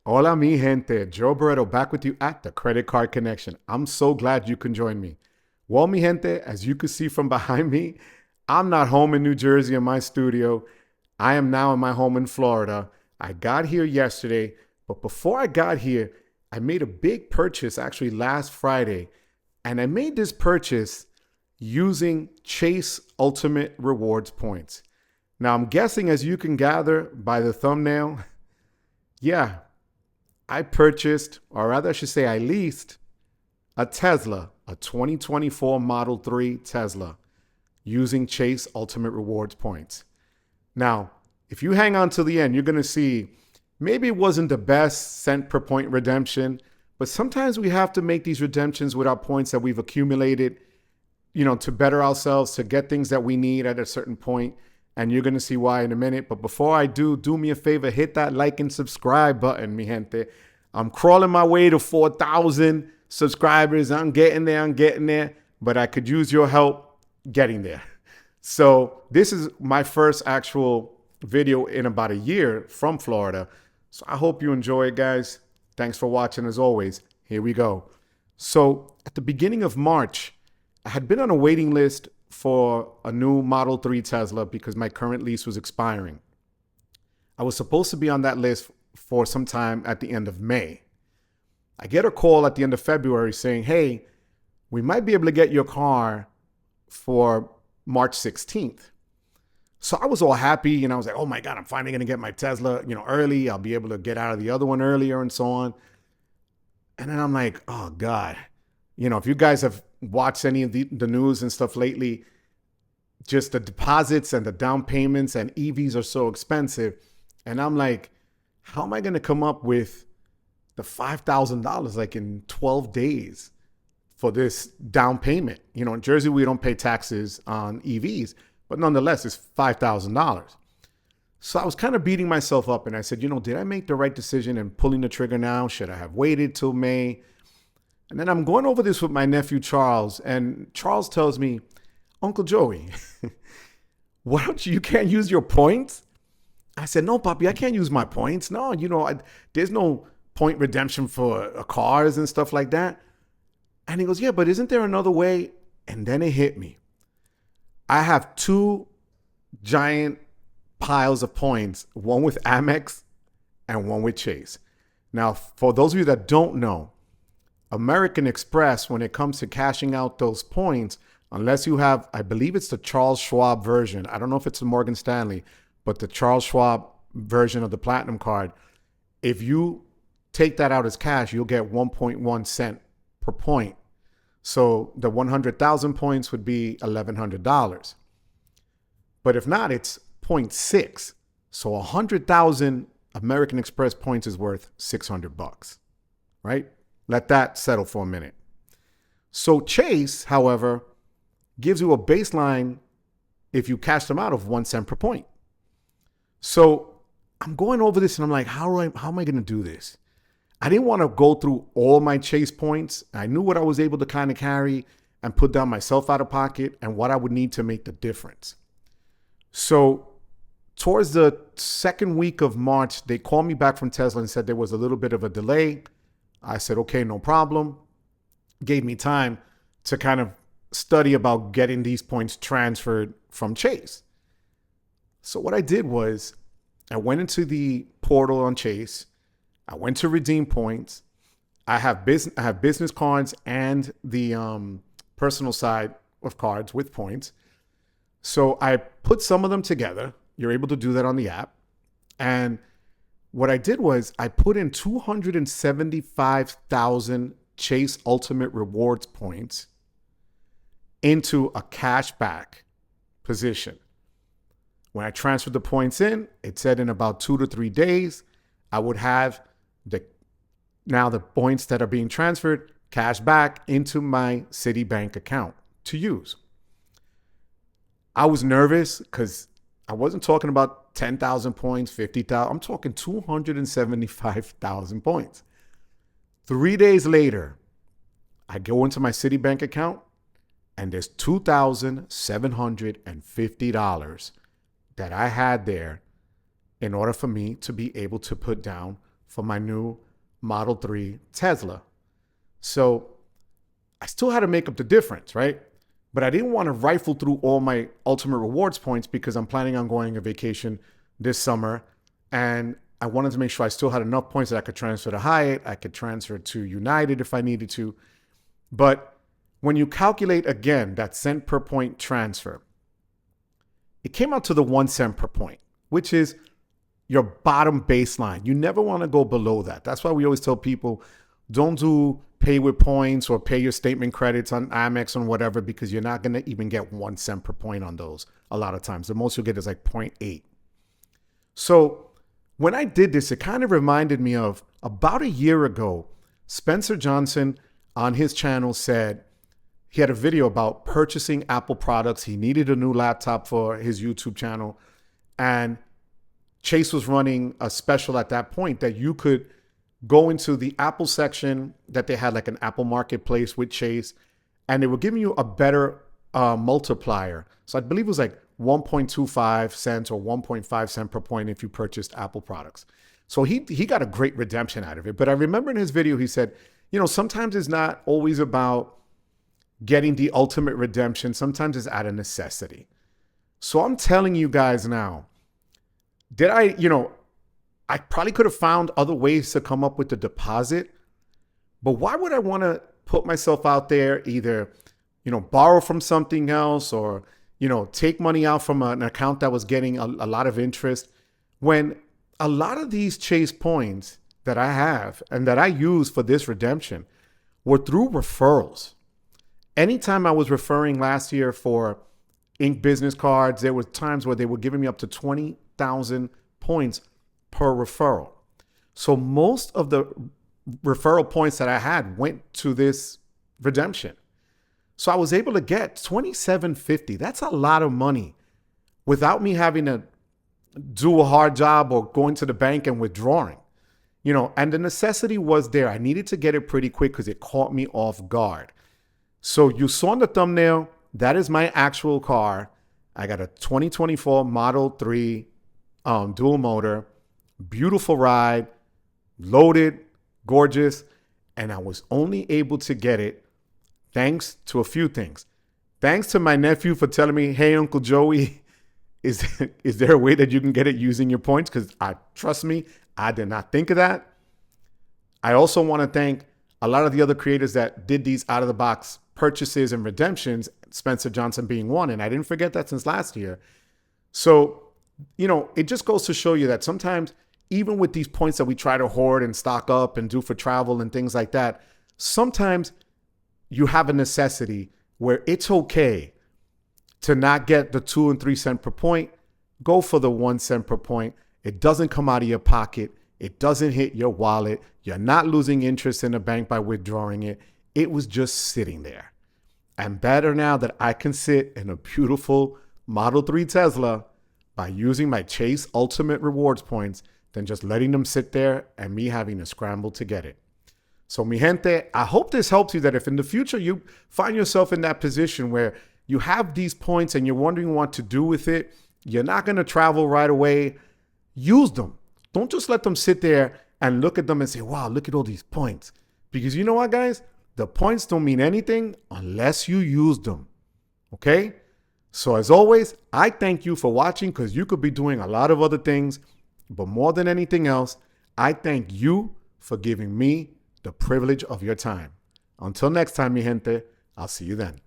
Hola, mi gente. Joe Barreto back with you at the Credit Card Connection. I'm so glad you can join me. Well, mi gente, as you can see from behind me, I'm not home in New Jersey in my studio. I am now in my home in Florida. I got here yesterday, but before I got here, I made a big purchase actually last Friday. And I made this purchase using Chase Ultimate Rewards points. Now, I'm guessing, as you can gather by the thumbnail, yeah, I purchased, or rather, I should say, I leased a Tesla, a 2024 Model 3 Tesla, using Chase Ultimate Rewards points. Now, if you hang on to the end, you're going to see maybe it wasn't the best cent per point redemption, but sometimes we have to make these redemptions with our points that we've accumulated, to better ourselves, to get things that we need at a certain point. And you're going to see why in a minute. But before I do me a favor, hit that like and subscribe button, mi gente. I'm crawling my way to 4,000 subscribers. I'm getting there. But I could use your help getting there. So this is my first actual video in about a year from Florida. So I hope you enjoy it, guys. Thanks for watching as always. Here we go. So at the beginning of March, I had been on a waiting list for a new Model 3 Tesla because my current lease was expiring. I was supposed to be on that list for some time at the end of May. I get a call at the end of February saying, hey, we might be able to get your car for March 16th. So I was all happy, and I was like, oh my God, I'm finally going to get my Tesla, early. I'll be able to get out of the other one earlier and so on. And then I'm like, oh God, if you guys have watched any of the news and stuff lately, just the deposits and the down payments and EVs are so expensive. And I'm like, how am I going to come up with the $5,000 like in 12 days for this down payment? In Jersey, we don't pay taxes on EVs, but nonetheless, it's $5,000. So I was kind of beating myself up, and I said, did I make the right decision in pulling the trigger now? Should I have waited till May? And then I'm going over this with my nephew, Charles, and Charles tells me, Uncle Joey, you can't use your points? I said, no, Papi, I can't use my points. No, there's no point redemption for cars and stuff like that. And he goes, yeah, but isn't there another way? And then it hit me. I have two giant piles of points, one with Amex and one with Chase. Now, for those of you that don't know, American Express, when it comes to cashing out those points, unless you have, I believe it's the Charles Schwab version. I don't know if it's the Morgan Stanley, but the Charles Schwab version of the Platinum card, if you take that out as cash, you'll get 1.1 cent per point. So the 100,000 points would be $1,100. But if not, it's 0.6. So 100,000 American Express points is worth $600, right? Let that settle for a minute. So Chase, however, gives you a baseline if you cash them out of 1 cent per point. So I'm going over this and I'm like, how am I going to do this? I didn't want to go through all my Chase points. I knew what I was able to kind of carry and put down myself out of pocket and what I would need to make the difference. So towards the second week of March, they called me back from Tesla and said there was a little bit of a delay. I said, okay, no problem. Gave me time to kind of study about getting these points transferred from Chase. So what I did was I went into the portal on Chase. I went to redeem points. I have business cards and the personal side of cards with points. So I put some of them together. You're able to do that on the app. And what I did was I put in 275,000 Chase Ultimate Rewards points into a cashback position. When I transferred the points in, it said in about 2 to 3 days, I would have the points that are being transferred cash back into my Citibank account to use. I was nervous because I wasn't talking about 10,000 points, 50,000. I'm talking 275,000 points. 3 days later, I go into my Citibank account and there's $2,750 that I had there in order for me to be able to put down for my new Model 3 Tesla. So I still had to make up the difference, right? But I didn't want to rifle through all my Ultimate Rewards points because I'm planning on going on vacation this summer. And I wanted to make sure I still had enough points that I could transfer to Hyatt. I could transfer to United if I needed to. But when you calculate again that cent per point transfer, it came out to the 1 cent per point, which is your bottom baseline. You never want to go below that. That's why we always tell people, don't do pay with points or pay your statement credits on Amex and whatever, because you're not going to even get 1 cent per point on those a lot of times. The most you'll get is like 0.8. So when I did this, it kind of reminded me of about a year ago, Spencer Johnson on his channel said he had a video about purchasing Apple products. He needed a new laptop for his YouTube channel. And Chase was running a special at that point that you could go into the Apple section that they had, like an Apple marketplace with Chase, and they were giving you a better multiplier. So I believe it was like 1.25 cents or 1.5 cents per point if you purchased Apple products. So he got a great redemption out of it. But I remember in his video, he said, sometimes it's not always about getting the ultimate redemption. Sometimes it's out of necessity. So I'm telling you guys now, I probably could have found other ways to come up with the deposit, but why would I want to put myself out there, either, borrow from something else or, take money out from an account that was getting a lot of interest, when a lot of these Chase points that I have and that I use for this redemption were through referrals. Anytime I was referring last year for Ink business cards, there were times where they were giving me up to 20,000 points per referral. So most of the referral points that I had went to this redemption. So I was able to get $27.50. That's a lot of money without me having to do a hard job or going to the bank and withdrawing. And the necessity was there. I needed to get it pretty quick because it caught me off guard. So you saw in the thumbnail, that is my actual car. I got a 2024 Model 3 dual motor, beautiful ride, loaded, gorgeous. And I was only able to get it thanks to a few things. Thanks to my nephew for telling me, hey, Uncle Joey, is there a way that you can get it using your points? Because trust me, I did not think of that. I also want to thank a lot of the other creators that did these out of the box purchases and redemptions, Spencer Johnson being one. And I didn't forget that since last year. So, it just goes to show you that sometimes, even with these points that we try to hoard and stock up and do for travel and things like that, sometimes you have a necessity where it's okay to not get the 2 and 3 cent per point. Go for the 1 cent per point. It doesn't come out of your pocket. It doesn't hit your wallet. You're not losing interest in the bank by withdrawing it. It was just sitting there. I'm better now that I can sit in a beautiful Model 3 Tesla by using my Chase Ultimate Rewards points than just letting them sit there and me having to scramble to get it. So mi gente, I hope this helps you, that if in the future you find yourself in that position where you have these points and you're wondering what to do with it, you're not going to travel right away, use them. Don't just let them sit there and look at them and say, wow, look at all these points. Because you know what, guys? The points don't mean anything unless you use them. Okay? So as always, I thank you for watching, because you could be doing a lot of other things. But more than anything else, I thank you for giving me the privilege of your time. Until next time, mi gente, I'll see you then.